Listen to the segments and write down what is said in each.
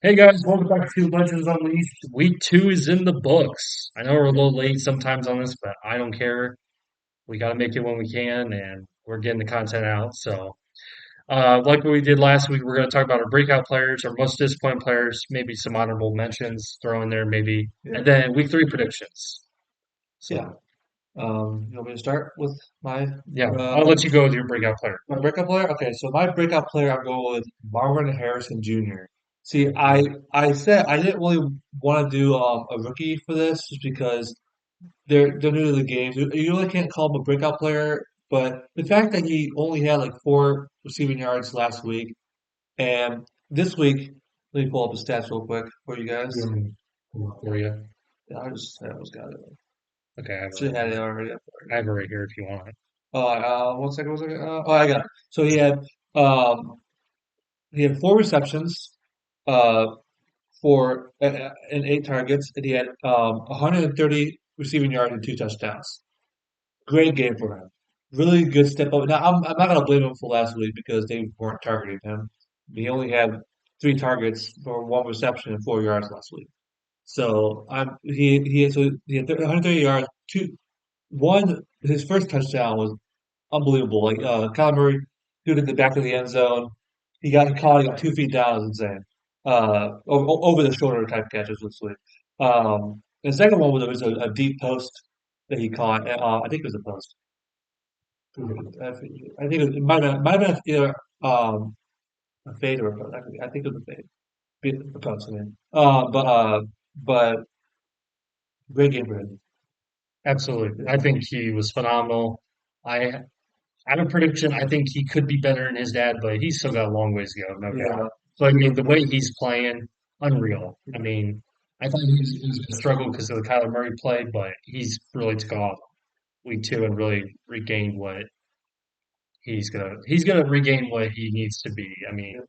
Hey guys, welcome back to Legends Unleashed. Week two is in the books. I know we're a little late sometimes on this, but I don't care. We got to make it when we can, and we're getting the content out. Like what we did last week, we're going to talk about our breakout players, our most disappointing players, maybe some honorable mentions throw in there, maybe, Yeah, and then week three predictions. yeah. So, You want me to start with yeah, uh, I'll let you go with your breakout player. my breakout player? Okay, so my breakout player, I'm going with Marvin Harrison Jr. See, I said I didn't really want to do a rookie for this just because they're new to the game. You really can't call him a breakout player, but the fact that he only had like 4 receiving yards last week and this week, let me pull up the stats real quick for you guys. You want me to pull it for you? Yeah, I almost got it. Okay, I have it Should right have had it here. already. I have it right here if you want it. Oh, one second, one second. I got it. So um, he had 4 receptions, uh, and 8 targets, and he had 130 receiving yards and 2 touchdowns. Great game for him. Really good step up. Now, I'm not gonna blame him for last week because they weren't targeting him. He only had 3 targets for 1 reception and 4 yards last week. So he had 130 yards. His first touchdown was unbelievable. Like Kyler Murray threw it in the back of the end zone. He caught it, got 2 feet down. It was insane. Over the shoulder type catches was sweet. The second one was a deep post that he caught. I think it was a post. I think it might have been either a fade or a post. I think it was a fade. A post, I mean. But great game for him. Absolutely. Yeah. I think he was phenomenal. I I have a prediction. I think he could be better than his dad, but he's still got a long ways to go, no doubt. Yeah. But I mean, the way he's playing, unreal. I mean, I thought he was going to struggle because of the Kyler Murray play, but he's really took off week two and really regained what he's gonna regain what he needs to be. I mean,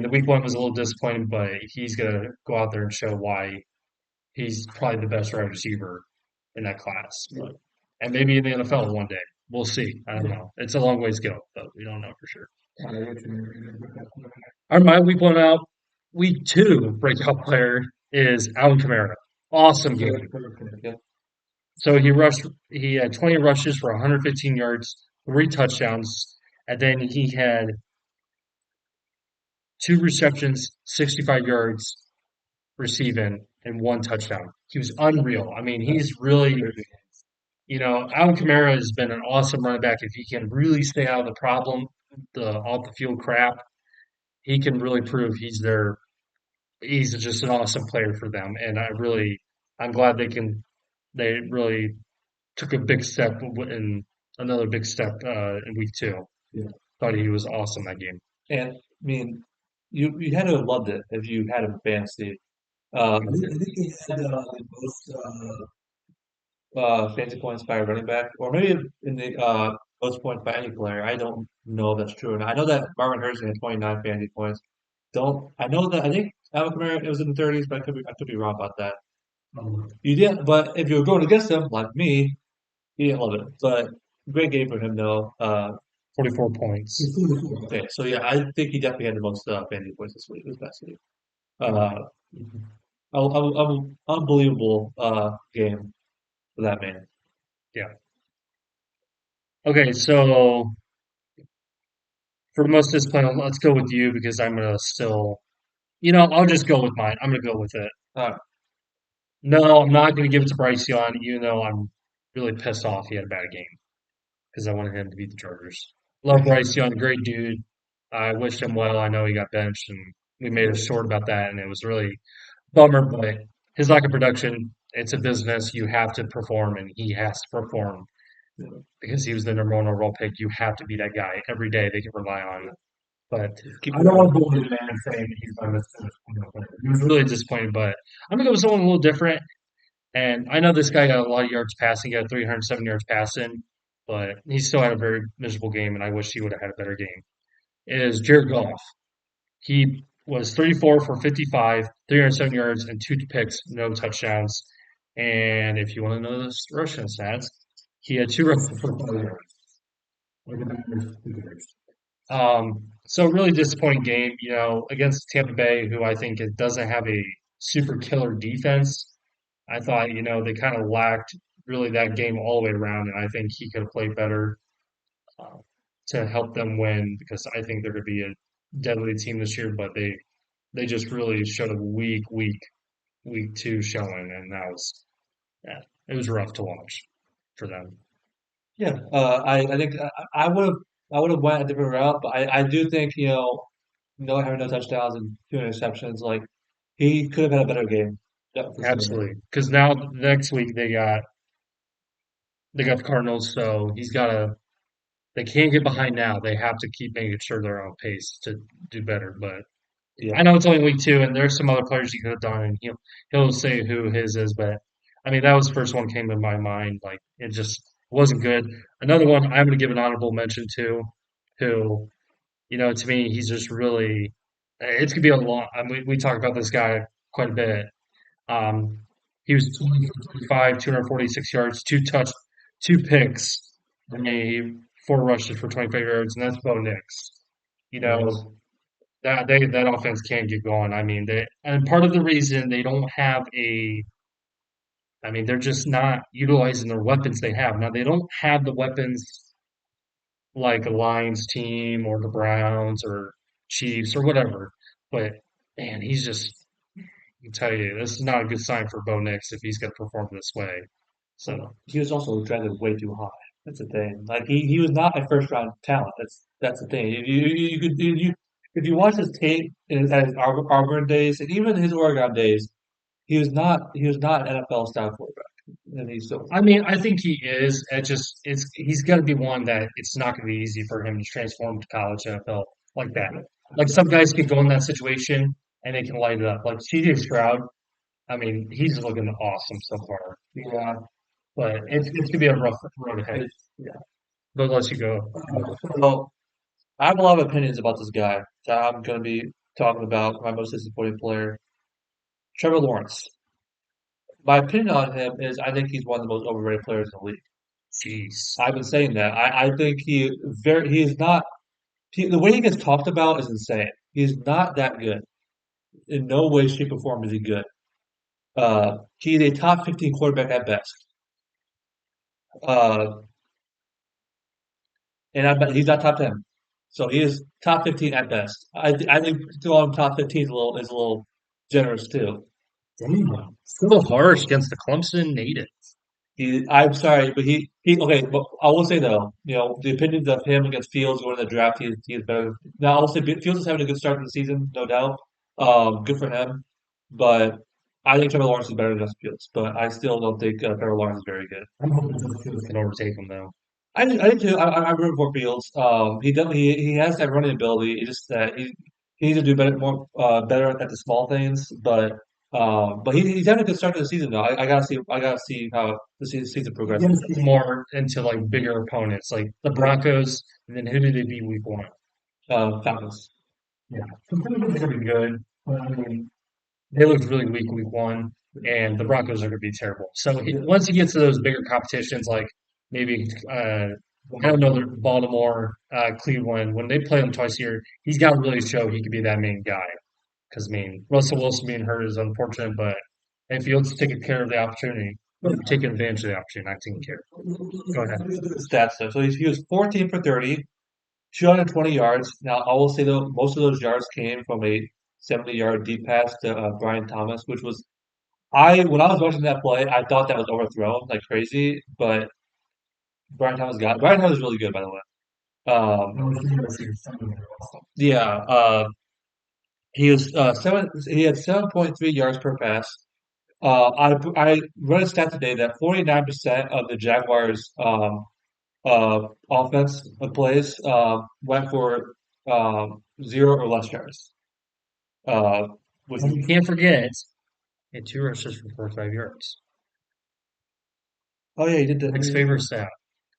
the week one was a little disappointing, but he's gonna go out there and show why he's probably the best wide receiver in that class. Yeah. And maybe in the NFL one day. We'll see. I don't know. It's a long ways to go, but we don't know for sure. All right, my week one out. Week two breakout player is Alvin Kamara. Awesome game. Yeah. So he had 20 rushes for 115 yards, 3 touchdowns, and then he had 2 receptions, 65 yards receiving, and 1 touchdown. He was unreal. I mean, he's really, Alvin Kamara has been an awesome running back. If he can really stay out of the problem, the off the field crap, he can really prove he's just an awesome player for them. And I'm glad they really took a big step in another big step in week two. Yeah. Thought he was awesome that game. And I mean, you had to have loved it if you had him in fantasy. I think he had the most fantasy points by a running back, or maybe in the most points by any player. I don't know if that's true. And I know that Marvin Harrison had 29 fantasy points. Don't I know that I think Alvin Kamara it was in the 30s, but I could be wrong about that. You didn't, but if you were going against him, like me, you didn't love it. But great game for him though. 44 points. Okay, so yeah, I think he definitely had the most fantasy points this week, this past week. Uh, unbelievable game for that man. Yeah. Okay, so for the most disciplined, let's go with you because I'm gonna still, I'll just go with mine. I'm gonna go with it. Uh, No, I'm not gonna give it to Bryce Young, even though I'm really pissed off he had a bad game because I wanted him to beat the Chargers. Love Bryce Young, great dude. I wished him well. I know he got benched, and we made a short about that, and it was really bummer. But his lack of production, it's a business. You have to perform, and he has to perform because he was the number one overall pick. You have to be that guy every day. They can rely on. But keep I don't going. want to go with the man saying that he's my most disappointed player. He was really disappointed, but I'm gonna go with someone a little different. And I know this guy got a lot of yards passing, got 307 yards passing, but he still had a very miserable game, and I wish he would have had a better game. It is Jared Goff. He was 34 for 55, 307 yards, and 2 picks, no touchdowns. And if you want to know the rushing stats, he had 2 rushes for 5 yards. So really disappointing game, against Tampa Bay, who I think it doesn't have a super killer defense. I thought, they kind of lacked really that game all the way around, and I think he could have played better uh, to help them win because I think they're going to be a deadly team this year. But they just really showed a week two showing, and yeah, it was rough to watch for them. Yeah, I think I would have went a different route, but I do think no having no touchdowns and two interceptions, like he could have had a better game, yeah, for sure. Absolutely, because now next week they got the Cardinals, so he's got to. They can't get behind now. They have to keep making sure they're on pace to do better. But Yeah, I know it's only week two, and there's some other players he could have done, and he'll say who his is. But I mean, that was the first one came to my mind. Like it just wasn't good. Another one I'm going to give an honorable mention to, who to me he's just really. It's gonna be a lot. I mean, we talk about this guy quite a bit. Um, he was 20 for 25, 246 yards, two picks, and four rushes for 25 yards, and that's Bo Nix. You yes. know, that offense can't get going. I mean, and part of the reason they don't have I mean, they're just not utilizing their weapons they have. Now, they don't have the weapons like a Lions team or the Browns or Chiefs or whatever, but man, he's just can tell you this is not a good sign for Bo Nix if he's going to perform this way. So Well, he was also drafted way too high. That's the thing. Like he was not a first round talent. That's the thing. You could if you watch his tape at his Auburn days and even his Oregon days, he was not an NFL style quarterback, and he's still I mean, I think he is. He's going to be one that it's not going to be easy for him to transform to college NFL like that. Like some guys can go in that situation and they can light it up. Like CJ Stroud, I mean, he's looking awesome so far. yeah. But it's gonna be a rough road ahead. Yeah. But let you go. So I have a lot of opinions about this guy that I'm going to be talking about. My most disappointing player, Trevor Lawrence. My opinion on him is I think he's one of the most overrated players in the league. Jeez. I've been saying that. I think he is not the way he gets talked about is insane. He's not that good. In no way, shape, or form is he good. He's a top 15 quarterback at best. Uh, and I bet he's not top 10. So he is top 15 at best. I think to go on top 15 is a little generous too. Damn. Still harsh against the Clemson native. I'm sorry, but okay. But I will say though, the opinions of him against Fields going to the draft, he is better. Now I will say Fields is having a good start to the season, no doubt. Good for him. But I think Trevor Lawrence is better than Justin Fields. But I still don't think Trevor Lawrence is very good. I'm hoping the Fields can overtake him though. I do too. I'm rooting for Fields. He definitely he has that running ability. It's just that he needs to do better at the small things. But he's having a good start to the season though. I gotta see how the season You progresses. gotta see more into like bigger opponents, like the Broncos, and then who did they beat week one? Falcons. Yeah. So the Broncos are gonna be good. But I mean, they looked really weak week one, and the Broncos are going to be terrible. So once he gets to those bigger competitions, like maybe I don't know, Baltimore, Cleveland, when they play him twice a year, he's got to really show he could be that main guy. Because I mean, Russell Wilson being hurt is unfortunate, but if Fields taking care of the opportunity, taking advantage of the opportunity, not taking care. Go ahead. Stats though. So he was 14 for 30, 220 yards. Now I will say though, most of those yards came from a 70-yard deep pass to Brian Thomas, which was I when I was watching that play, I thought that was overthrown like crazy, but Brian Thomas is really good by the way. Yeah, he had 7.3 yards per pass. I read a stat today that 49% of the Jaguars offense plays went for zero or less yards. Uh, with And you can't forget, he had two rushes for 45 yards. Oh yeah, he did that. Next favorite stat.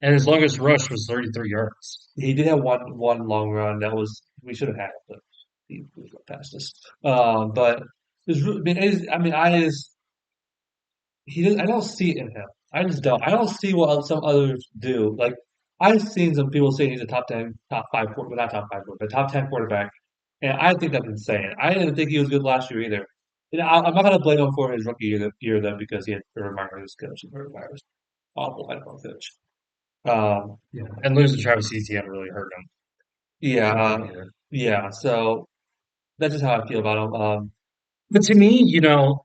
And his longest rush was 33 yards. He did have one long run that was we should have had, but he got past us. But I mean, I just he does. I don't see it in him. I just don't. I don't see what some others do. Like I've seen some people saying he's a top 10, top five, well, not top five, but top 10 quarterback, and I think that's insane. I didn't think he was good last year either. I'm not gonna blame him for his rookie year though, because he had Urban Meyer as coach, and Urban Meyer was awful NFL coach. Um, Yeah. And losing Travis Etienne really hurt him. yeah, Hurt him here. yeah. So that's just how I feel about him. But to me,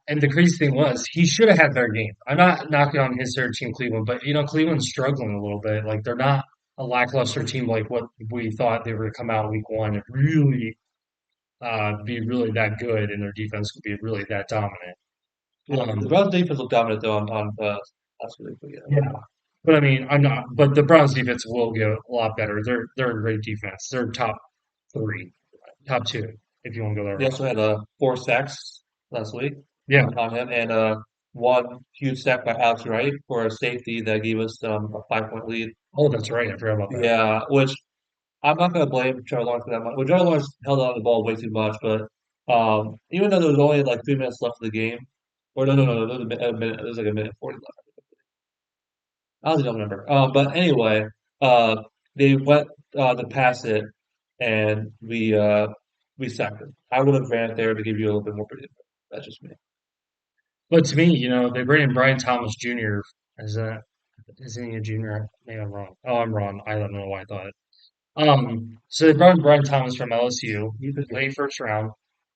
and the crazy thing was, he should have had a better game. I'm not knocking on his third team, Cleveland, but Cleveland's struggling a little bit. Like they're not a lackluster team like what we thought they were going to come out week one and really be really that good, and their defense could be really that dominant. Yeah, the Um, Browns defense looked dominant though on last week, but yeah. yeah, but I mean, I'm not. But the Browns defense will get a lot better. They're a great defense. They're top three, top two, if you want to go that They route. also had 4 sacks last week Yeah. on him, and one huge sack by Alex Wright for a safety that gave us a 5 point lead. Oh, that's right. I forgot about that. Yeah, which I'm not going to blame Trevor Lawrence for that much. Well, Trevor Lawrence held on to the ball way too much, but even though there was only like 3 minutes left of the game, or no, there was a minute, there was like a minute 40 left. I honestly don't remember. But anyway, uh, they went to pass it, and we sacked it. I would have ran it there to give you a little bit more predictable. That's just me. But to me, they bring in Brian Thomas Jr. as a isn't he a junior? Maybe I'm wrong. Oh, I'm wrong. I don't know why I thought. So they brought in Brian Thomas from LSU. He was late first round.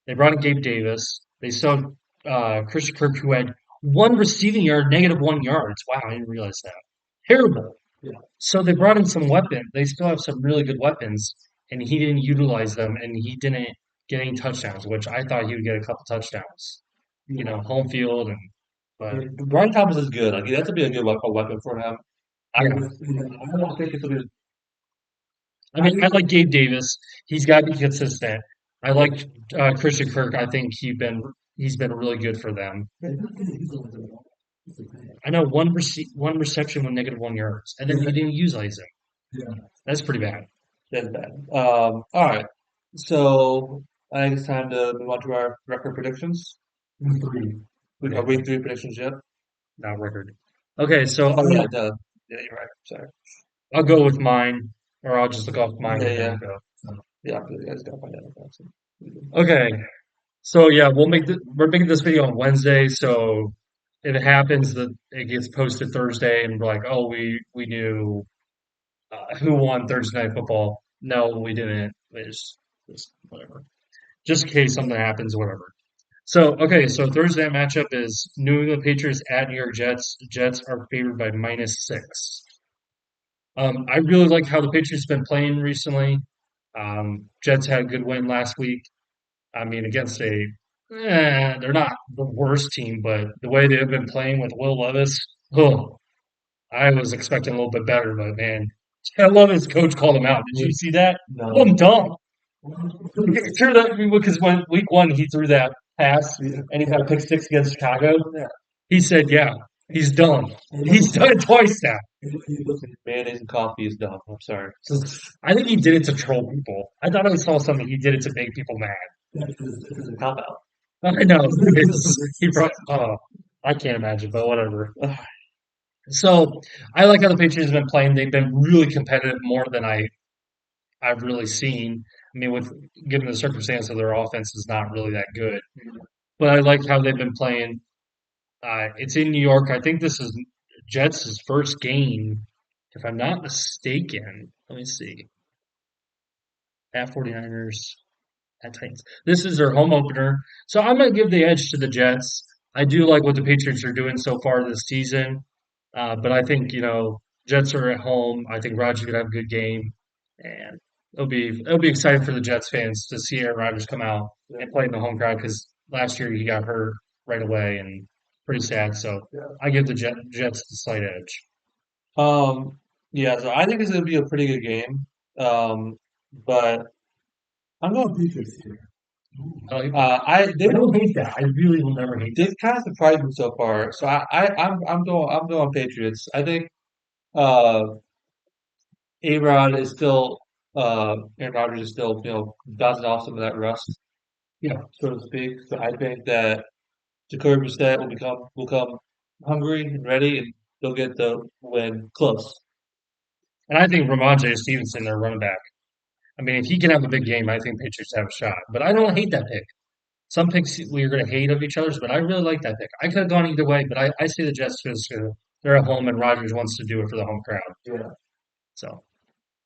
They brought in Gabe Davis. They still Christian Kirk, who had one receiving yard, -1 yards. Wow, I didn't realize that. Terrible. Yeah. So they brought in some weapons. They still have some really good weapons, and he didn't utilize them, and he didn't get any touchdowns, which I thought he would get a couple touchdowns. Home field, but Yeah, Brian Thomas is good. Like that's to be a good weapon for him. I yeah. just, I don't think it's a good. I mean, I like Gabe Davis. He's got to be consistent. I like Christian Kirk. I think he's been really good for them. I know one reception with -1 yards, and then he didn't utilize him. Yeah, That's pretty bad. that's bad. All right. So I think it's time to move on to our record predictions. Three. We Yeah, got week three predictions yet? not record. Okay, so Oh yeah, duh. Yeah, you're right. Sorry. I'll go with mine, or I'll just look off mine Yeah, and then yeah, you go. yeah. I just gotta find out. Okay, so yeah, we're making this video on Wednesday, so if it happens that it gets posted Thursday and we're like, oh, we knew who won Thursday Night Football. No, we didn't. It's whatever. Just in case something happens, whatever. So okay, so Thursday night matchup is New England Patriots at New York Jets. Jets are favored by -6. I really like how the Patriots been playing recently. Jets had a good win last week. I mean, against they're not the worst team, but the way they've been playing with Will Levis, oh, I was expecting a little bit better, but man, I love his coach called him out. Did you see that? No. Called him dumb. Sure that because when week one he threw that pass and he got a pick six against Chicago, Yeah. he said, "Yeah, he's dumb. He's done it twice now." Mayonnaise and coffee is dumb. I'm sorry. So I think he did it to troll people. I thought I saw something. He did it to make people mad. It's a cop out. I know. He brought. Oh, I can't imagine, but whatever. So I like how the Patriots have been playing. They've been really competitive, more than I've really seen. I mean, with given the circumstance of their offense is not really that good, but I like how they've been playing. It's in New York. I think this is Jets' first game, if I'm not mistaken. Let me see. At 49ers, at Titans. This is their home opener. So I'm going to give the edge to the Jets. I do like what the Patriots are doing so far this season. But I think, Jets are at home. I think Rodgers going to have a good game. And it'll be exciting for the Jets fans to see Aaron Rodgers come out and play in the home crowd because last year he got hurt right away and pretty sad. So I give the Jets the slight edge. Um, yeah, so I think it's gonna be a pretty good game. But I'm going Patriots here. I don't hate that. I really will never hate that. They've kind of surprised me so far. So I'm going Patriots. I think A-Rod is still Aaron Rodgers is still dodging off some of that rust, Yeah. so to speak. So I think that Jacoby Brissett will come hungry and ready, and they'll get the win close. And I think Ramondre Stevenson, their running back. I mean, if he can have a big game, I think Patriots have a shot. But I don't hate that pick. Some picks we're going to hate of each other's, but I really like that pick. I could have gone either way, but I see the Jets because they're at home and Rodgers wants to do it for the home crowd. Yeah. So,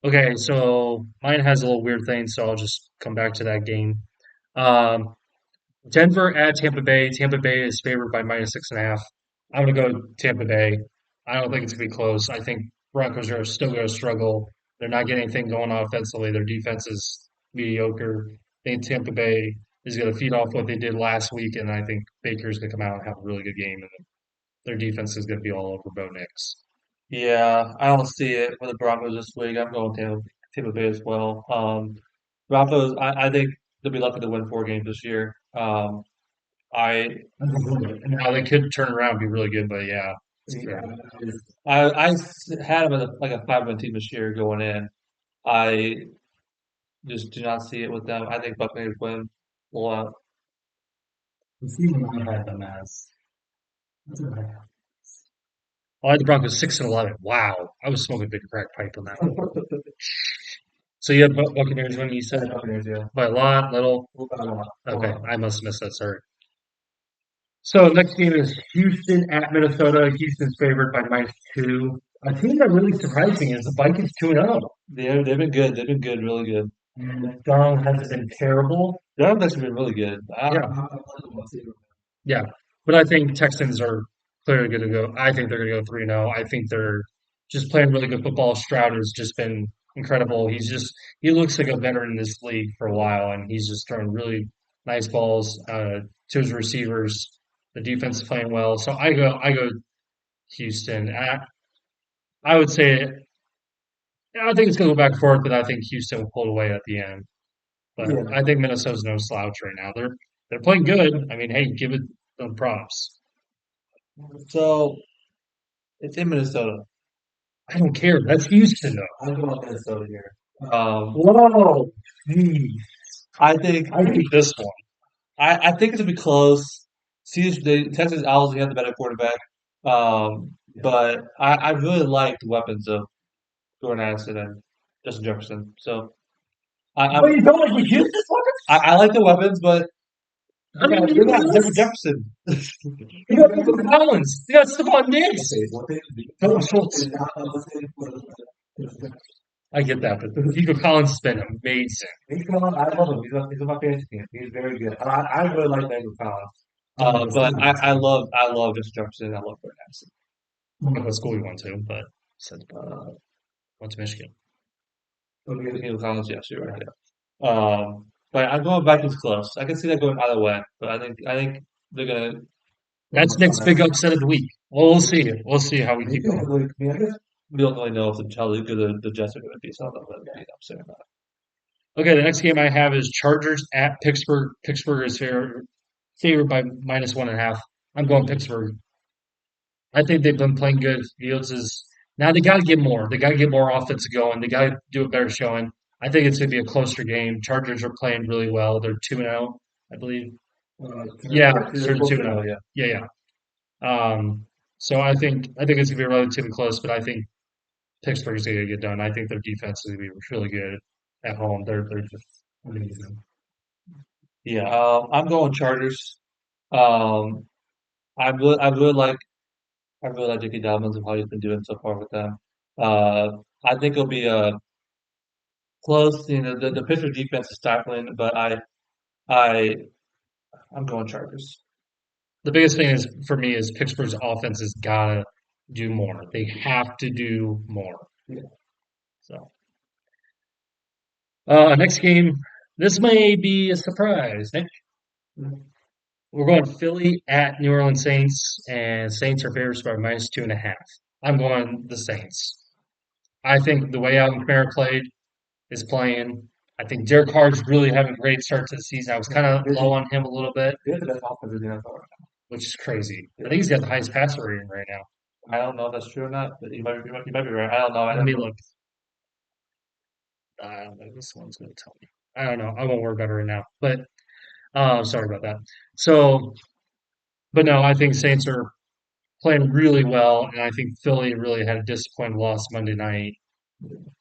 okay, so mine has a little weird thing, so I'll just come back to that game. Um, Denver at Tampa Bay. Tampa Bay is favored by -6.5. I'm gonna go Tampa Bay. I don't think it's gonna be close. I think Broncos are still gonna struggle. They're not getting anything going offensively. Their defense is mediocre. I think Tampa Bay is gonna feed off what they did last week, and I think Baker's gonna come out and have a really good game, and their defense is gonna be all over Bo Nix. Yeah, I don't see it for the Broncos this week. I'm going Tampa Bay as well. Broncos, I think they'll be lucky to win 4 games this year. I And now they could turn around and be really good, but yeah, it's yeah, fair. had them as like a 5-win team this year going in. I just do not see it with them. I think Buccaneers win a lot. The season I had them as. I had the Broncos 6-11. Wow, I was smoking big crack pipe on that one. So you had Buccaneers when you said Buccaneers, yeah. by a lot, little. A lot, a Okay, lot. I must have missed that. Sorry. So next game is Houston at Minnesota. Houston's favored by -2. A team that really surprised me is the Vikings 2-0. They've been good. They've been good, really good. And Darnold has been terrible. They've actually been really good. Yeah, yeah. But I think Texans are clearly going to go. I think they're going to go 3-0. I think they're just playing really good football. Stroud has just been incredible. He looks like a veteran in this league for a while, and he's just throwing really nice balls to his receivers. The defense is playing well. So I go Houston. I would say I think it's going to go back and forth, but I think Houston will pull away at the end. But Yeah. I think Minnesota's no slouch right now. They're playing good. I mean, hey, give it them props. So it's in Minnesota. I don't care. That's Houston, though. I'm going Minnesota here. Um, Whoa, geez. I think I hate this one. I think it's gonna be close. See, the Texas obviously have the better quarterback, but I really like the weapons of Jordan Addison and Justin Jefferson. So What you don't like the Houston I like the weapons, but I mean, they got Jefferson. you got Nico Collins. You got Stephon Diggs. Dalton Schultz. I get that, but Nico Collins has been amazing. I love him. He's on my fantasy team. He's very good. I really like Daniel Collins. But I love Justin Jefferson. I love Jordan Addison. I don't know what school he went to, but said went to Michigan. Daniel Collins, yes, you're right. Yeah. But I'm going Vikings close. I can see that going either way, but I think they're gonna. That's Nick's big upset of the week. Well, we'll see. We'll see how we keep going. I guess we don't really know if how good the Jets are going to be, so I don't know whether to be upset about Okay, the next game I have is Chargers at Pittsburgh. Pittsburgh is favored by -1.5. I'm going Pittsburgh. I think they've been playing good. Fields is now they got to get more. They got to get more offense going. They got to do a better showing. I think it's going to be a closer game. Chargers are playing really well. They're 2-0, I believe. Yeah, they're 2-0. Yeah. Yeah, yeah. So I think it's going to be relatively close, but I think Pittsburgh's going to get done. I think their defense is going to be really good at home. They're just amazing. Yeah, I'm going Chargers. Um, I really like J.K. Dobbins and how he's been doing so far with them. I think it'll be close. You know, the Pittsburgh defense is stifling, but I I'm going Chargers. The biggest thing is for me is Pittsburgh's offense has got to do more. They have to do more. Yeah. So next game, this may be a surprise. Nick, we're going Philly at New Orleans Saints, and Saints are favorites by -2.5. I'm going the Saints. I think the way Alvin Kamara played is playing. I think Derek Carr's really having a great start to the season. I was kind of low on him a little bit, They're the best offense in the NFL right which is crazy. I now. think he's got the highest passer rating right now. I don't know if that's true or not, but you might be right. I don't know. I Let don't me know. look. I don't know. This one's going to tell me. I don't know. I won't worry about it right now. But sorry about that. So, but no, I think Saints are playing really well, and I think Philly really had a disappointing loss Monday night.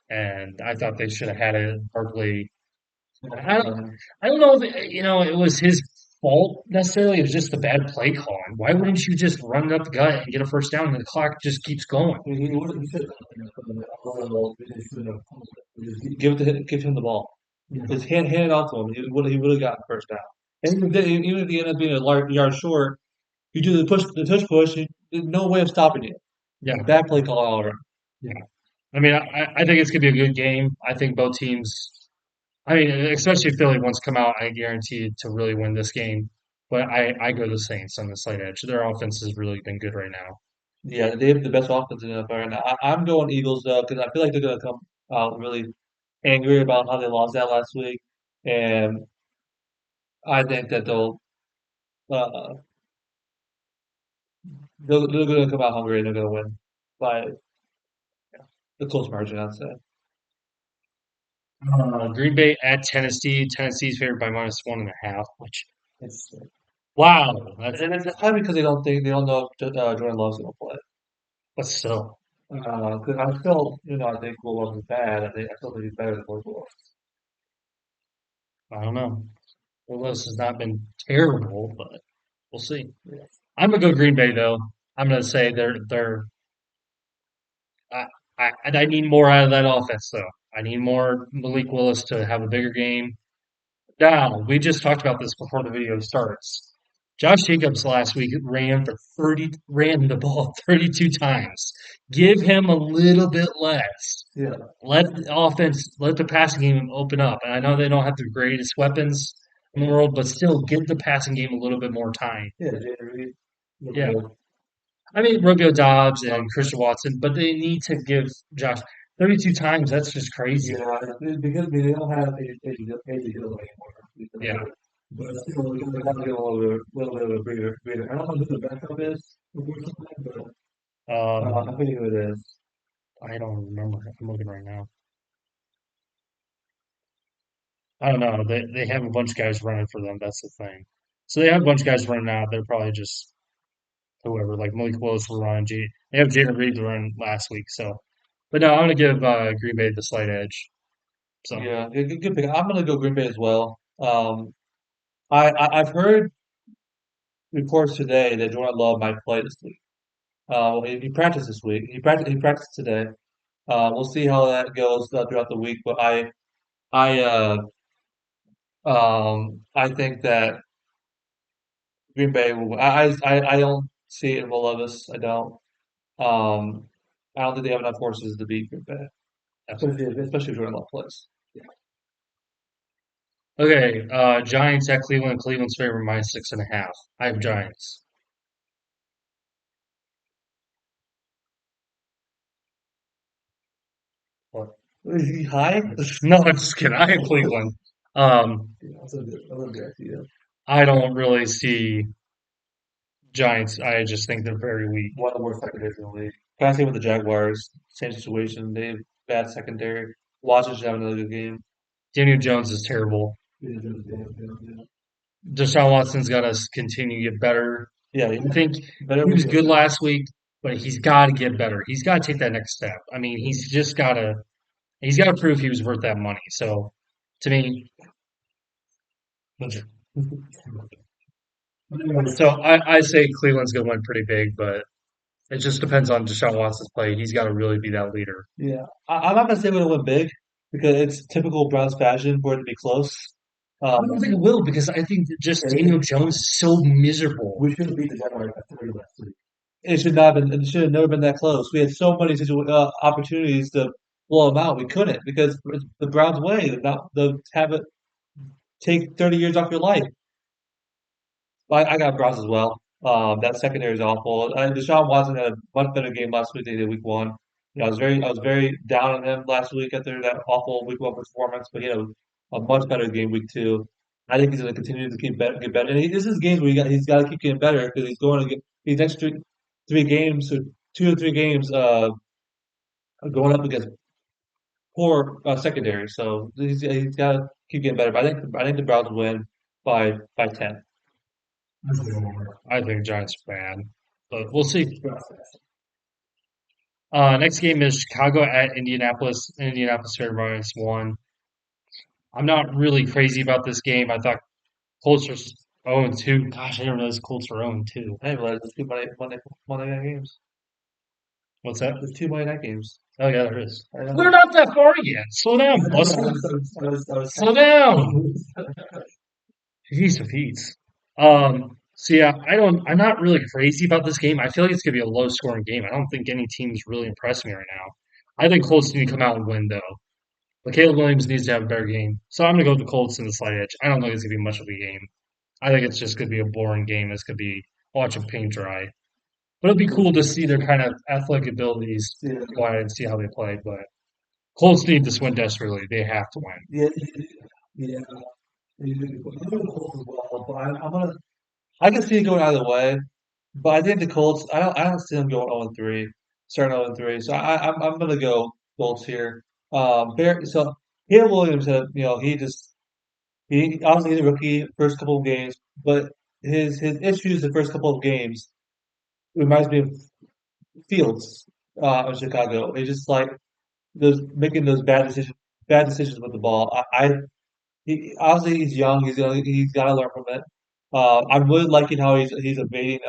and I thought they should have had it Barkley. I don't, Uh, I don't know if it was his fault necessarily. It was just the bad play calling. Why wouldn't you just run it up the gut and get a first down, and the clock just keeps going? he would he should have give him the ball. Just hand it off to him. He would have gotten the first down. And even if he ended up being a large yard short, you do the tush push. There's no way of stopping you. Yeah, Bad play call all around. yeah. I mean, I think it's gonna be a good game. I think both teams. I mean, especially if Philly wants to come out, I guarantee to really win this game. But I go the Saints on the slight edge. Their offense has really been good right now. Yeah, they have the best offense in the NFL right now. I'm going Eagles though because I feel like they're going to come out really angry about how they lost that last week, and I think that uh, they're going to come out hungry and they're going to win by a close margin, I'd say. Green Bay at Tennessee. Tennessee's favored by -1.5, which it's wow. That's And it's probably because they don't know if Jordan Love's going to play. but still, 'Cause I still, I think Will Love is bad. I still think he's better than Will Love. I don't know. Willis has not been terrible, but we'll see. I'm gonna go Green Bay though. I'm gonna say they're. I, I need more out of that offense though. I need more Malik Willis to have a bigger game. Now, we just talked about this before the video starts. Josh Jacobs last week ran the ball 32 times. Give him a little bit less. Yeah, Let the passing game open up. And I know they don't have the greatest weapons in the world, but still give the passing game a little bit more time. yeah, Jaden Reed. Look Yeah. good. I mean, Romeo Dobbs and Christian Watson, but they need to give Josh 32 times. That's just crazy. Yeah, because they don't have AJ Dillon Yeah. anymore. But still, we gotta get a little bit of a breather. I don't know who the backup is, unfortunately, but I Um, think who it is. I don't remember. I'm looking right now. I don't know. They have a bunch of guys running for them. That's the thing. So they have a bunch of guys running out. They're probably just whoever. Like Malik Willis will run. They have Jaden Reed to run last week. So, but no, I'm gonna give Green Bay the slight edge. So Yeah, good pick. I'm gonna go Green Bay as well. I've heard reports today that Jordan Love might play this week. He practiced this week. He practiced today. We'll see how that goes throughout the week. But I, I think that Green Bay will. I don't see it in Will Levis. I don't. Um, I don't think they have enough horses to beat Green Bay, especially if Jordan Love plays. okay, Giants at Cleveland. Cleveland's favorite -6.5. I have Giants. What? Is he high? No, I'm just kidding. I have Cleveland. Um, Yeah, that's a good idea. I don't really see Giants. I just think they're very weak. One of the worst secondaries in the league. Passing with the Jaguars, same situation. They have bad secondary. Washington having another good game. Daniel Jones is terrible. Deshaun Watson's got to continue to get better. Yeah, I think better he be was good. good last week, but he's got to get better. He's got to take that next step. I mean, he's got to prove he was worth that money. So, to me, so I say Cleveland's going to win pretty big, but it just depends on Deshaun Watson's play. He's got to really be that leader. Yeah, I'm not gonna say we're gonna win big because it's typical Browns fashion for it to be close. I don't think Um, it will because I think that just Daniel Jones is so miserable. we should have beat the Jaguars by 30 last week. It should not have been. It should have never been that close. We had so many opportunities to blow them out. We couldn't because it's the Browns' way. Not the have it take 30 years off your life. I got Browns as well. That secondary is awful. Deshaun Watson had a much better game last week than he did week one. I was very down on him last week after that awful week one performance, but he had a much better game week two. I think he's going to continue to get better. And this is games where he's got to keep getting better because he's going to get these next three games, or 2 or 3 games, going up against poor secondary. So he's got to keep getting better. But I think the Browns win by 10. I think Giants are bad, but we'll see. Next game is Chicago at Indianapolis. Indianapolis favorite by -1. I'm not really crazy about this game. I thought Colts were 0-2. Gosh, I didn't realize Colts were 0-2. Hey, well, there's two Monday night games. What's that? There's two Monday night games. Oh yeah, there is. I know. We're not that far yet. Slow down, Buster. Slow down. Jeez Pete's. So yeah, I'm not really crazy about this game. I feel like it's gonna be a low scoring game. I don't think any team's really impressed me right now. I think Colts need to come out and win though. But Caleb Williams needs to have a better game. So I'm gonna go with the Colts in the slight edge. I don't think it's gonna be much of a game. I think it's just gonna be a boring game. It's gonna be watching paint dry. But it'll be cool to see their kind of athletic abilities Yeah, go out and see how they play. But Colts need this win desperately. They have to win. yeah, yeah. I'm gonna go Colts as well, but I'm gonna. I can see it going either way, but I think the Colts. I don't see them going 0-3, starting 0-3. So I'm gonna go Colts here. So Caleb Williams had, he obviously he's a rookie first couple of games, but his issues the first couple of games reminds me of Fields in Chicago. He just like those making those bad decisions with the ball. Obviously he's young. He's got to learn from it. I'm really liking how he's evading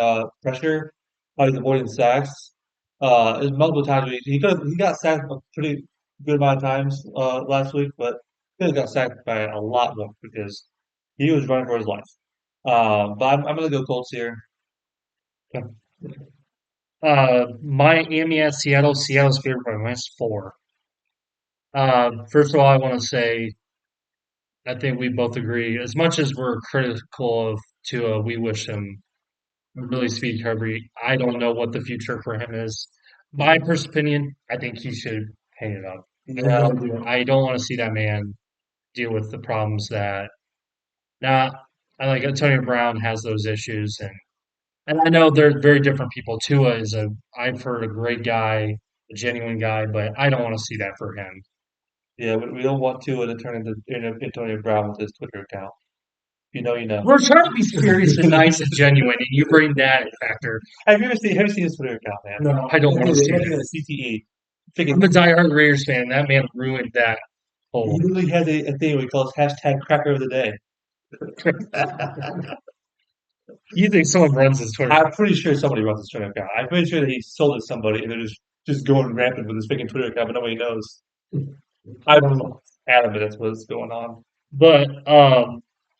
pressure, how he's avoiding sacks. There's multiple times he got sacked a pretty good amount of times last week, but he could have got sacked by a lot more because he was running for his life. But I'm gonna go Colts here. Miami at Seattle. Seattle's favored by -4. First of all, I want to say I think we both agree. As much as we're critical of Tua, we wish him a really speedy recovery. I don't know what the future for him is. My personal opinion, I think he should hang it up. I Yeah, really do. I don't want to see that man deal with the problems that. Now, I like Antonio Brown has those issues, and I know they're very different people. Tua is I've heard a great guy, a genuine guy, but I don't want to see that for him. yeah. We don't want to turn into Antonio Brown with his Twitter account. You know, you know. We're trying to be serious and nice and genuine, and you bring that factor. Have you seen his Twitter account, man? No, I don't want to see it. CTE. I'm Freaking, a diehard Raiders fan. That man ruined that he whole. literally has a thing where he calls hashtag cracker of the day. You think someone runs his Twitter? I'm pretty sure somebody runs his Twitter account. I'm pretty sure that he sold it to somebody and they're just going rampant with his freaking Twitter account, but nobody knows. I'm adamant that's what's going on. But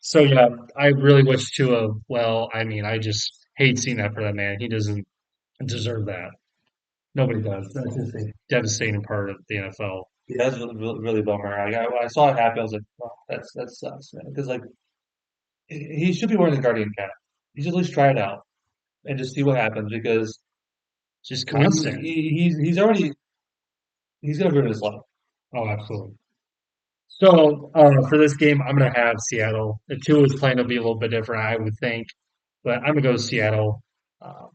so yeah, I really wish Tua well. I mean, I just hate seeing that for that man. He doesn't deserve that. Nobody does. That's just a devastating part of the NFL. Yeah, that's really bummer. When I saw it happen, I was like, "Oh, that sucks, man." Because like he should be wearing the Guardian cap. He should at least try it out and just see what happens. Because Just constant. he's gonna ruin his life. Oh, absolutely. So for this game, I'm gonna have Seattle. If Tua is playing, it'll be a little bit different, I would think. But I'm gonna go with Seattle. Uh,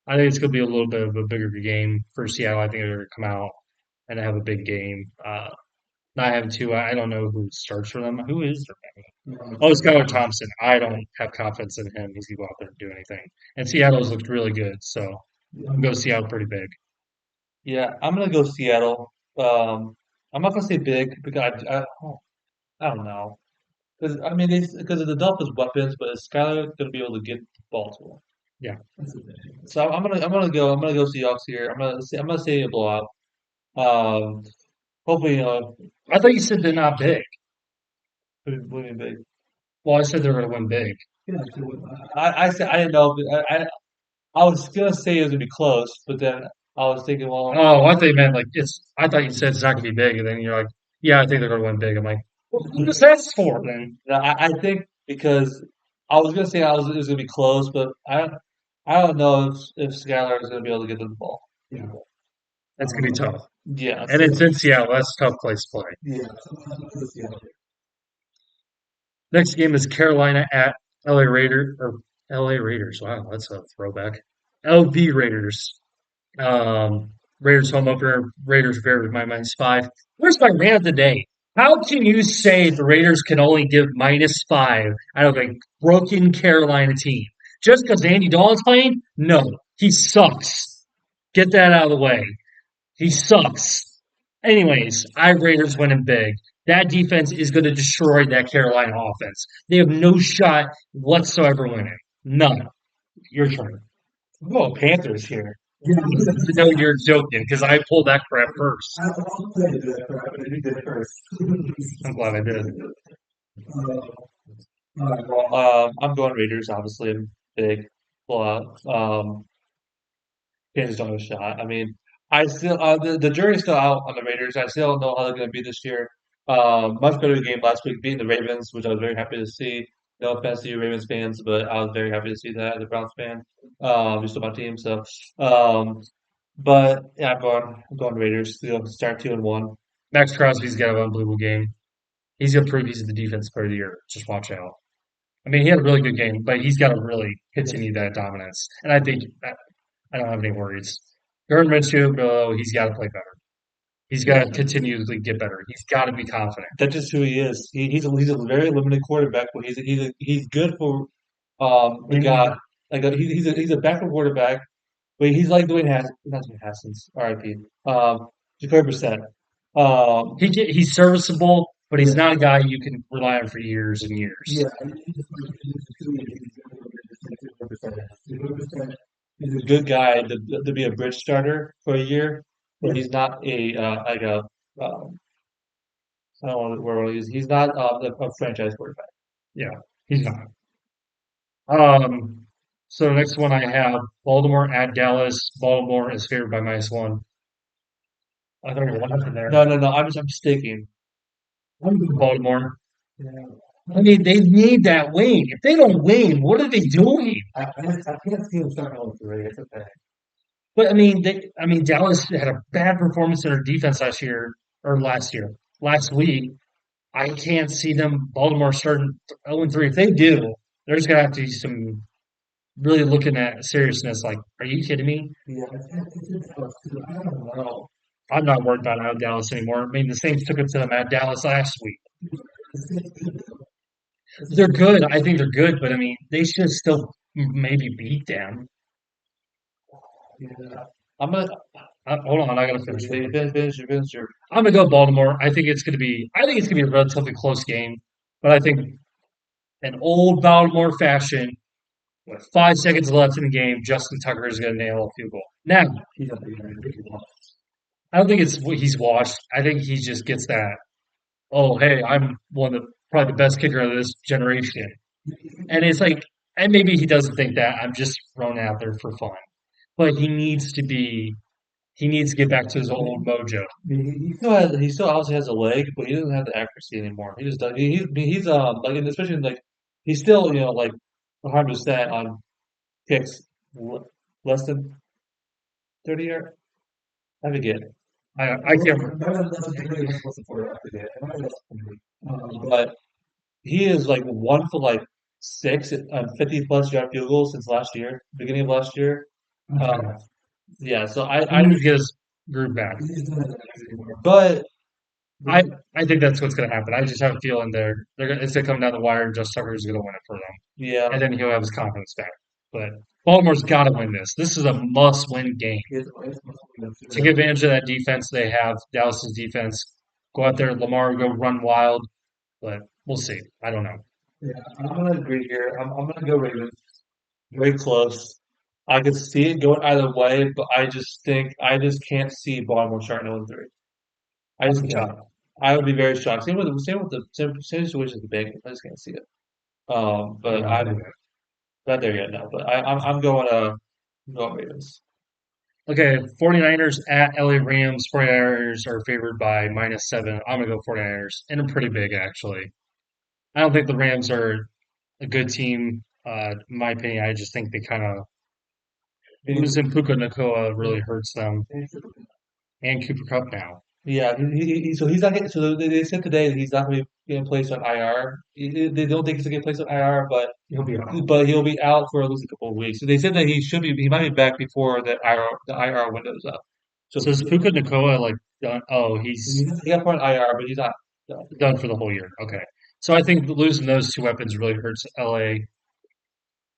I think it's gonna be a little bit of a bigger game for Seattle. I think they're gonna come out and have a big game. Not having Tua, I don't know who starts for them. Who is their backup? Oh, Skylar Thompson. I don't have confidence in him. He's gonna go out there and do anything. And Seattle's looked really good, so I'm gonna go Seattle pretty big. Yeah, I'm gonna go Seattle. I'm not gonna say big because I don't know. Because I mean, because of the Dolphins' weapons, but is Skyler gonna be able to get the ball to him? Yeah. So I'm gonna go Seahawks here. I'm gonna say a blowout. Um, hopefully, I thought you said they're not big. winning big. Well, I said they're gonna win big. I said I didn't know. But I was gonna say it was gonna be close, but then I was thinking, well, Oh, I thought you meant like it's. I thought you said it's not gonna be big, and then you're like, "Yeah, I think they're gonna win big." I'm like, "Well, who does that for then?" I think because I was gonna say it was gonna be close, but I don't know if Skylar is gonna be able to get to the ball. Yeah, that's gonna be tough, Yeah, and so it's in Seattle. That's a tough place to play. yeah, Next game is Carolina at LA Raiders or LA Raiders. Wow, that's a throwback. LV Raiders. Raiders home opener. Raiders favored by -5. Where's my man of the day? How can you say the Raiders can only give -5 out of a broken Carolina team? Just because Andy Dalton's playing? No, he sucks. Get that out of the way. He sucks. Anyways, I have Raiders winning big. That defense is going to destroy that Carolina offense. They have no shot whatsoever winning. None. Your turn. I'm going Panthers here. I know you're joking because I pulled that crap first. I'll play the crap, but you did it first. I'm glad I did. All right, well, I'm going Raiders, obviously. I'm big blowout. Kansas don't have a shot. I mean, I still the jury's still out on the Raiders. I still don't know how they're going to be this year. Much better game last week, beating the Ravens, which I was very happy to see. No offense to you Ravens fans, but I was very happy to see that as a Browns fan. You're still my team, so. But yeah, I'm going Raiders. Start 2-1. Max Crosby's got an unbelievable game. He's going to prove he's the defense player of the year. Just watch out. I mean, he had a really good game, but he's got to really continue that dominance. And I think I don't have any worries. Gardner Minshew, he's got to play better. He's got Yeah, to continuously get better. He's got to be confident. that's just who he is. He's a very limited quarterback, but he's good for the guy. Like he's a backup quarterback. But he's like Dwayne Haskins, not Dwayne Haskins, R.I.P. Jacoby Brissett. Um, He's serviceable, but he's not a guy you can rely on for years and yeah, years. he's a good guy to be a bridge starter for a year, but he's not a like a I don't know where he's not a franchise quarterback. Yeah, he's not. Um, so the next one I have Baltimore at Dallas. Baltimore is favored by -1. I don't know what happened there. No. I'm mistaken. Baltimore. Yeah. I mean, they need that win. If they don't win, what are they doing? I can't see him starting on three. It's okay. But I mean, Dallas had a bad performance in their defense last week. I can't see them Baltimore starting 0-3. If they do, there's gonna have to be some really looking at seriousness. Like, are you kidding me? Yeah, I don't know. I'm not worried about Dallas anymore. I mean, the Saints took it to them at Dallas last week. They're good. I think they're good, but I mean, they should still maybe beat them. Yeah. I'm gonna Hold on, I gotta finish real quick. finish your. I'm gonna go Baltimore. I think it's gonna be a relatively close game, but I think an old Baltimore fashion with 5 seconds left in the game, Justin Tucker is gonna nail a field goal. Now, He's up there. I don't think it's what he's washed. I think he just gets that. Oh, hey, I'm one of probably the best kicker of this generation, and it's like, and maybe he doesn't think that. I'm just thrown out there for fun, but he needs to be. He needs to get back to his old mojo. He still obviously has a leg, but he doesn't have the accuracy anymore. He just does. He's like and especially like he's still like 100% on kicks less than 30 yards. I forget. I can't. But he is like one for like six on 50 plus yard field goals since last year, beginning of last year. Um, yeah, so He needs to get his groove back. but I I think that's what's going to happen. I just have a feeling it's going to come down the wire, and Justin Tucker is going to win it for them, yeah, and then he'll have his confidence back. But Baltimore's got to win this. This is a must-win game. Take advantage of that defense they have, Dallas's defense. Go out there, Lamar, go run wild, but we'll see. I don't know. yeah, I'm gonna agree here. I'm gonna go Ravens. Very close. I could see it going either way, but I just can't see Baltimore starting 0-3. I I'll just be can't. shocked. I would be very shocked. Same situation as the Bengals. I just can't see it. But No. I'm not there yet now. But I'm going Ravens. Okay, 49ers at LA Rams. 49ers are favored by -7. I'm going to go 49ers, and I'm pretty big, actually. I don't think the Rams are a good team. In my opinion, I just think they kind of losing Puka Nakoa really hurts them, and Cooper Cup now. Yeah, so he's not getting. So they said today that he's not going to be getting placed on IR. They don't think he's going to get placed on IR, He'll be out. but he'll be out for at least a couple of weeks. So they said that he might be back before the IR window's up. So So is Puka Nakoa like done? Oh, he's he got put on IR, but he's not done. done for the whole year. Okay, so I think losing those two weapons really hurts LA,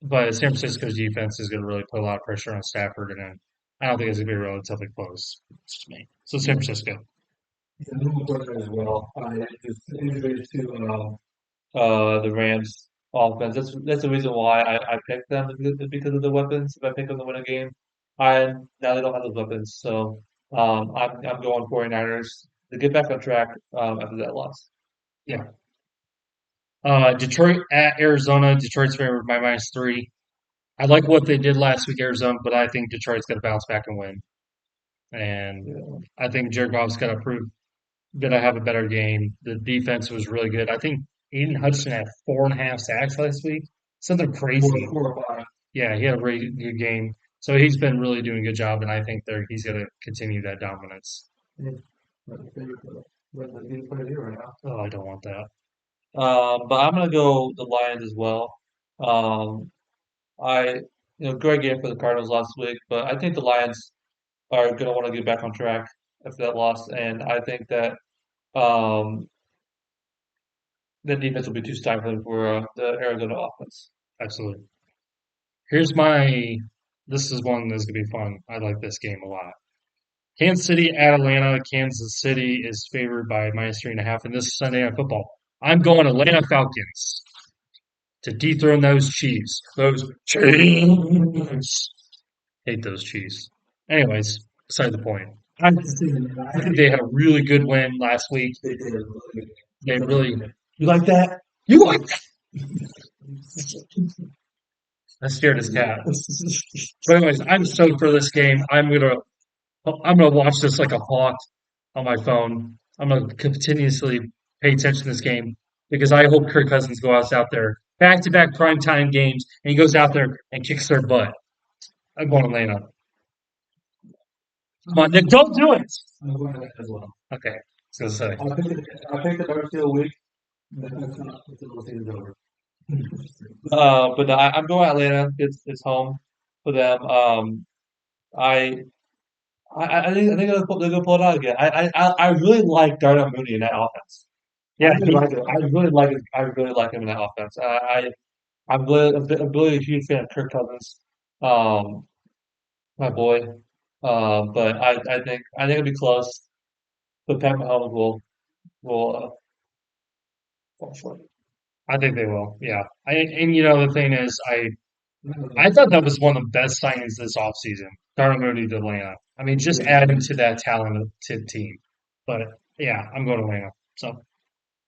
but San Francisco's defense is going to really put a lot of pressure on Stafford, and then I don't think it's going to be relatively close. It's just me. So San Francisco. Yeah, I'm going with as well. Just injuries to the Rams offense. That's the reason why I picked them because of the weapons. If I pick them to win a game, I now they don't have those weapons. So I'm going 49ers to get back on track after that loss. Yeah. Detroit at Arizona. Detroit's favored by -3. I like what they did last week, Arizona, but I think Detroit's going to bounce back and win. And Yeah. I think Jared Goff's got to prove that I have a better game. The defense was really good. I think Aiden Hudson had 4.5 sacks last week. Something crazy. 4 or 5. Yeah, he had a really good game. So he's been really doing a good job, and I think he's going to continue that dominance. Yeah. He's playing here right now. Oh, I don't want that. But I'm gonna go the Lions as well. Um, great game for the Cardinals last week, but I think the Lions are going to want to get back on track after that loss, and I think that um, the defense will be too stifling for the Arizona offense. Absolutely. Here's my. This is one that's going to be fun. I like this game a lot. Kansas City at Atlanta. Kansas City is favored by -3.5, and this is Sunday Night Football. I'm going Atlanta Falcons to dethrone those Chiefs. Those Chiefs. Hate those Chiefs. Anyways, beside the point. I think they had a really good win last week. They really. You like that? You like that? I scared his cat. But anyways, I'm stoked for this game. I'm gonna watch this like a hawk on my phone. I'm gonna continuously pay attention to this game because I hope Kirk Cousins goes out there back to back primetime games and he goes out there and kicks their butt. I'm going Atlanta. Come on, Nick, don't do it. I'm going to that as well. Okay, so say I picked the Bears still week. That's not until the season's over. But no, I'm going Atlanta. It's home for them. I I think they're gonna pull it out again. I really like Darnell Mooney in that offense. I yeah, really like it. I really like him in that offense. I'm really a huge fan of Kirk Cousins, um, my boy. But I think it'll be close. But Pat Mahomes will fall short. I think they will. Yeah, and the thing is, I thought that was one of the best signings this offseason. Darnell Mooney to Atlanta. I mean, just add him to that talented team. But yeah, I'm going to Atlanta. So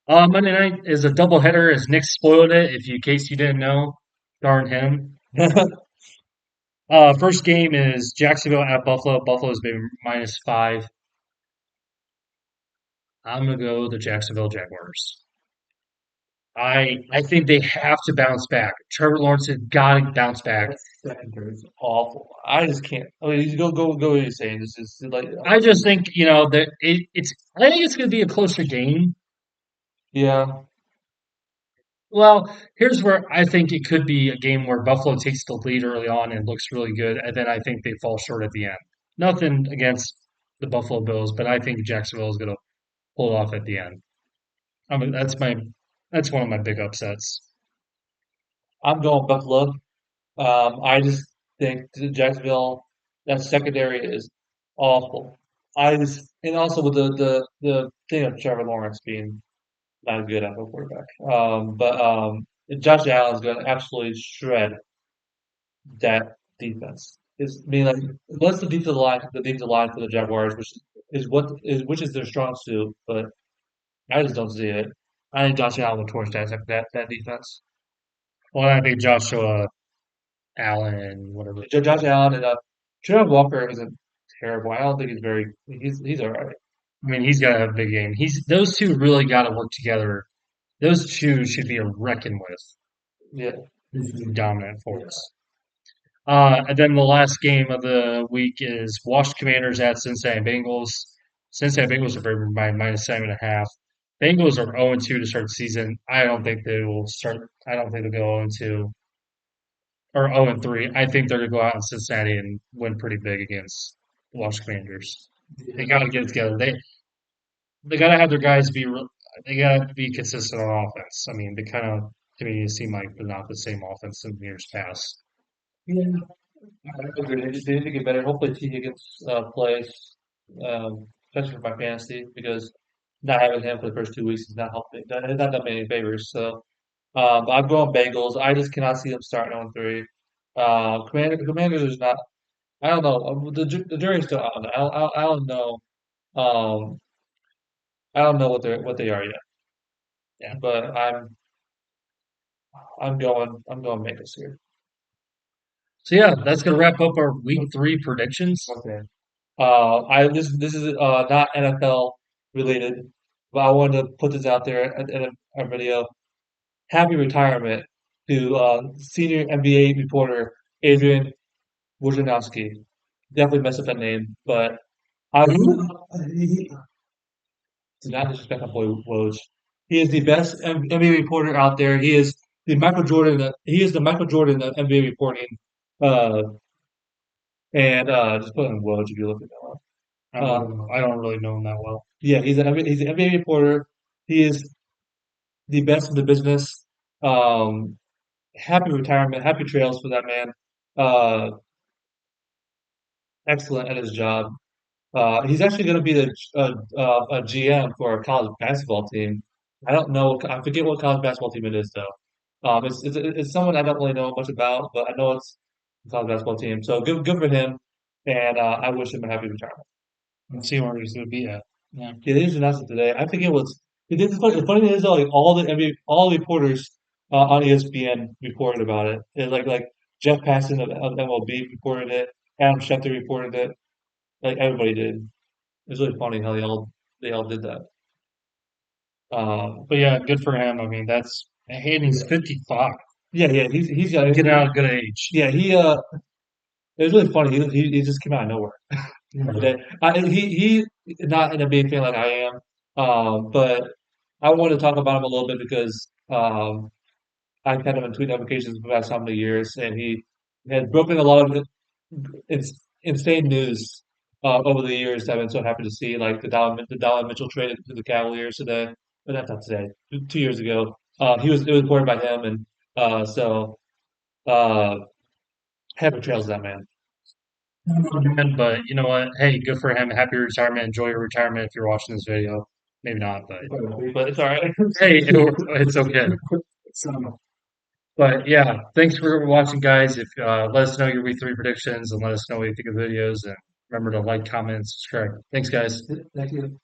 Monday night is a doubleheader as Nick spoiled it. If you, in case you didn't know, darn him. First game is Jacksonville at Buffalo. Buffalo's been -5. I'm gonna go the Jacksonville Jaguars. I think they have to bounce back. Trevor Lawrence has got to bounce back. That secondary is awful. I just can't. I mean, you go. What you're saying. This is like, I just think that it's. I think it's going to be a closer game. yeah. Well, here's where I think it could be a game where Buffalo takes the lead early on and looks really good, and then I think they fall short at the end. Nothing against the Buffalo Bills, but I think Jacksonville is going to pull it off at the end. I mean, that's one of my big upsets. I'm going Buffalo. I just think the Jacksonville that secondary is awful. And also with the thing of Trevor Lawrence being not good at a quarterback. But Josh Allen's going to absolutely shred that defense. I mean, like, what's the defensive line for the Jaguars, which is their strong suit, but I just don't see it. I think Josh Allen will torch that defense. Well, I think Joshua Allen, whatever. Josh Allen and Trevor Walker isn't terrible. I don't think he's all right. I mean, he's got to have a big game. Those two really got to work together. Those two should be a reckon with. Yeah, This is a dominant force. And then the last game of the week is Washington Commanders at Cincinnati Bengals. Cincinnati Bengals are favored by -7.5. Bengals are 0-2 to start the season. I don't think they will start. I don't think they'll go 0-2 or 0-3. I think they're going to go out in Cincinnati and win pretty big against the Washington Commanders. They got to get it together. They got to have their guys be. They got to be consistent on offense. I mean, they kind of to me seem like they're not the same offense in years past. yeah. I agree. They need to get better. Hopefully, T Higgins plays. especially for my fantasy, because not having him for the first 2 weeks has not helped me. That has not done me any favors. So but I'm going Bengals. I just cannot see them starting on three. Commanders is not. I don't know. The jury's still out on that. I don't know. Um, I don't know what they are yet. Yeah. But I'm going Bengals here. So yeah, that's gonna wrap up our week three predictions. Okay. I this is not NFL related, but I wanted to put this out there in a video. Happy retirement to senior NBA reporter Adrian Wojnarowski. Definitely messed up that name, but I do not disrespect my boy Woj. He is the best NBA reporter out there. He is the Michael Jordan. He is the Michael Jordan of NBA reporting. Uh, and just put in Woj if you look at that one. I don't really know him that well. Yeah, he's an NBA reporter. He is the best in the business. Um, happy retirement, happy trails for that man. Uh, excellent at his job. He's actually going to be a GM for a college basketball team. I don't know. I forget what college basketball team it is though. It's someone I don't really know much about, but I know it's a college basketball team. So good for him, and I wish him a happy retirement. Let's see where he's gonna be at. Yeah. Yeah, they just announced it today. I think it was. The funny thing is though, like all the reporters on ESPN reported about it. Like Jeff Passan of MLB reported it. Adam Schefter reported it. Like everybody did. It's really funny how they all did that. But yeah, good for him. I mean, that's and he's 55. Yeah, he's got Getting out of good age. yeah it was really funny. He just came out of nowhere. Yeah. That he not an NBA fan like I am, but I wanted to talk about him a little bit because I've had him in tweet notifications for the past how many years, and he had broken a lot of insane news over the years that I've been so happy to see, like the Donovan Mitchell trade to the Cavaliers today, but that's not today, 2 years ago. It was reported by him, and so uh, happy trails to that man. But you know what? Hey, good for him. Happy retirement. Enjoy your retirement if you're watching this video. Maybe not, but But it's all right. hey, it's okay. So, but yeah, thanks for watching, guys. If let us know your week three predictions and let us know what you think of the videos. And remember to like, comment, and subscribe. Thanks, guys. Thank you.